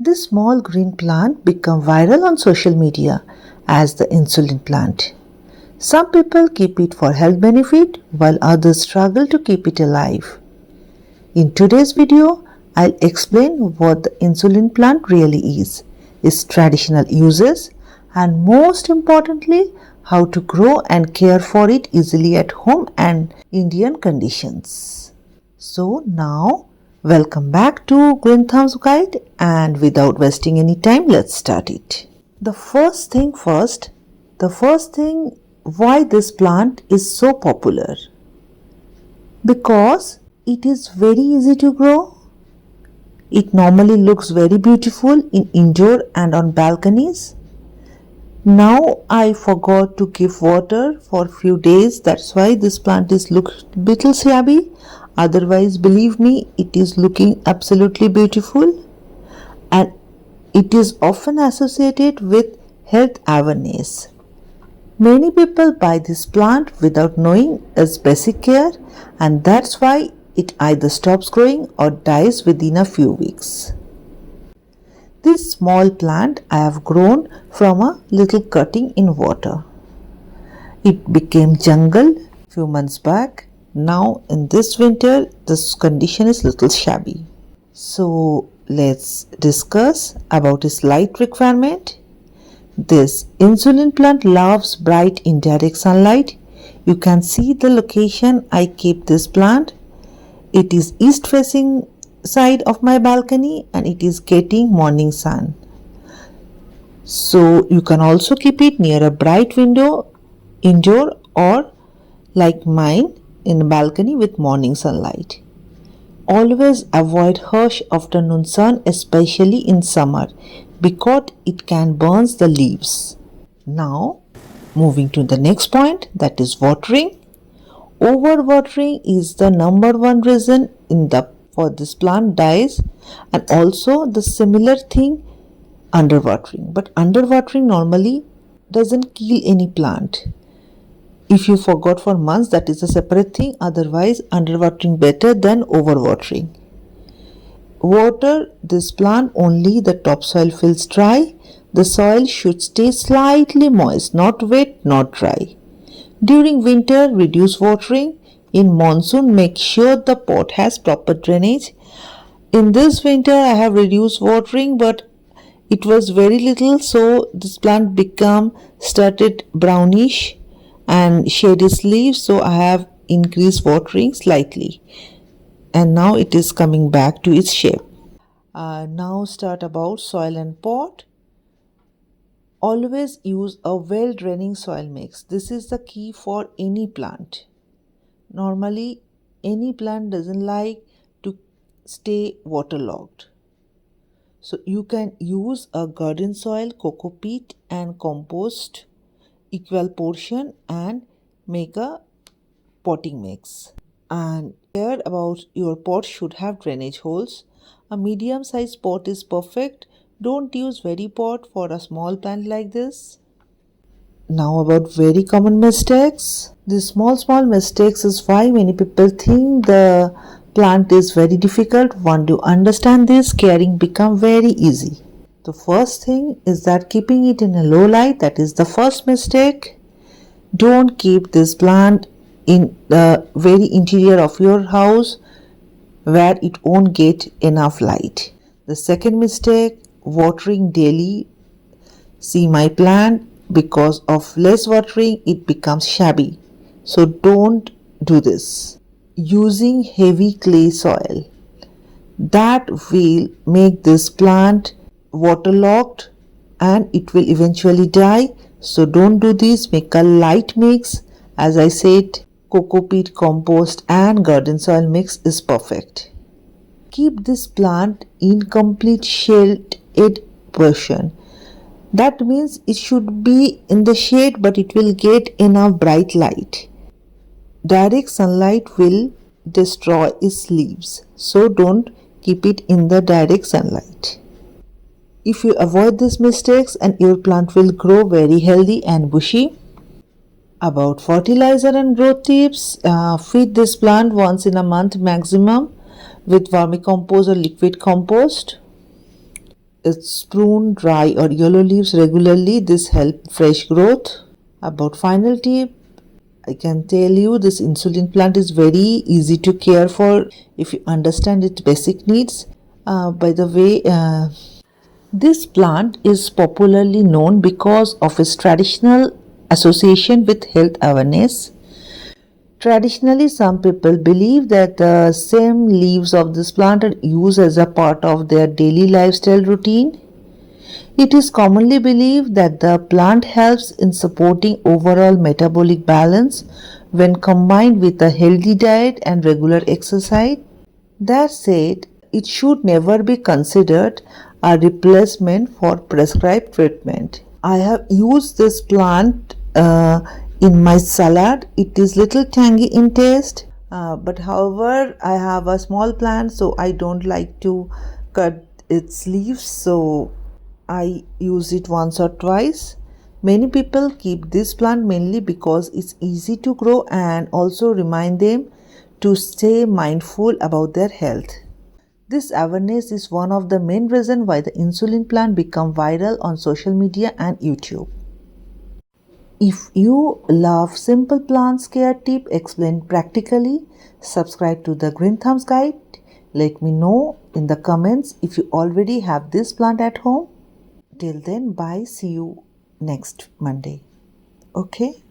This small green plant became viral on social media as the insulin plant. Some people keep it for health benefit while others struggle to keep it alive. In today's video, I'll explain what the insulin plant really is, its traditional uses, and most importantly, how to grow and care for it easily at home and Indian conditions. So now, welcome back to Green Thumbs Guide, and without wasting any time, let's start it. The first thing why this plant is so popular. Because it is very easy to grow. It normally looks very beautiful in indoor and on balconies. Now I forgot to give water for a few days, that's why this plant is looks little shabby. Otherwise, believe me, it is looking absolutely beautiful, and it is often associated with health awareness. Many people buy this plant without knowing its basic care, and that's why it either stops growing or dies within a few weeks. This small plant I have grown from a little cutting in water. It became jungle few months back. Now in this winter, this condition is little shabby. So let's discuss about its light requirement. This insulin plant loves bright indirect sunlight. You can see the location I keep this plant. It is east facing side of my balcony and it is getting morning sun. So you can also keep it near a bright window indoor or like mine in a balcony with morning sunlight. Always avoid harsh afternoon sun, especially in summer, because it can burn the leaves. Now moving to the next point, that is watering. Overwatering is the number one reason for this plant dies, and also the similar thing underwatering. But underwatering normally doesn't kill any plant. If you forgot for months, that is a separate thing. Otherwise, underwatering better than overwatering. Water this plant only the topsoil feels dry. The soil should stay slightly moist, not wet, not dry. During winter, reduce watering. In monsoon, make sure the pot has proper drainage. In this winter, I have reduced watering, but it was very little, so this plant started brownish and shed its leaves, so I have increased watering slightly. And now it is coming back to its shape. Now start about soil and pot. Always use a well-draining soil mix. This is the key for any plant. Normally, any plant doesn't like to stay waterlogged. So you can use a garden soil, coco peat and compost equal portion and make a potting mix. And care about your pot should have drainage holes. A medium sized pot is perfect. Don't use very pot for a small plant like this. Now about very common mistakes. These small mistakes is why many people think the plant is very difficult. Once you understand this, caring become very easy. The first thing is that keeping it in a low light, that is the first mistake. Don't keep this plant in the very interior of your house where it won't get enough light. The second mistake, watering daily. See my plant, because of less watering it becomes shabby. So don't do this. Using heavy clay soil, that will make this plant waterlogged and it will eventually die. So don't do this. Make a light mix. As I said, coco peat, compost and garden soil mix is perfect. Keep this plant in complete shaded portion. That means it should be in the shade, but it will get enough bright light. Direct sunlight will destroy its leaves, so don't keep it in the direct sunlight. If you avoid these mistakes, and your plant will grow very healthy and bushy. About fertilizer and growth tips, feed this plant once in a month maximum with vermicompost or liquid compost. it's prune, dry or yellow leaves regularly. This helps fresh growth. About final tip, I can tell you this insulin plant is very easy to care for if you understand its basic needs. By the way, this plant is popularly known because of its traditional association with health awareness. Traditionally, some people believe that the same leaves of this plant are used as a part of their daily lifestyle routine. It is commonly believed that the plant helps in supporting overall metabolic balance when combined with a healthy diet and regular exercise. That said, it should never be considered a replacement for prescribed treatment. I have used this plant in my salad. It is little tangy in taste, but however, I have a small plant, so I don't like to cut its leaves, so I use it once or twice. Many people keep this plant mainly because it's easy to grow and also remind them to stay mindful about their health. This awareness is one of the main reasons why the insulin plant became viral on social media and YouTube. If you love simple plant care tip explained practically, subscribe to the Green Thumbs Guide. Let me know in the comments if you already have this plant at home. Till then, bye. See you next Monday. Okay.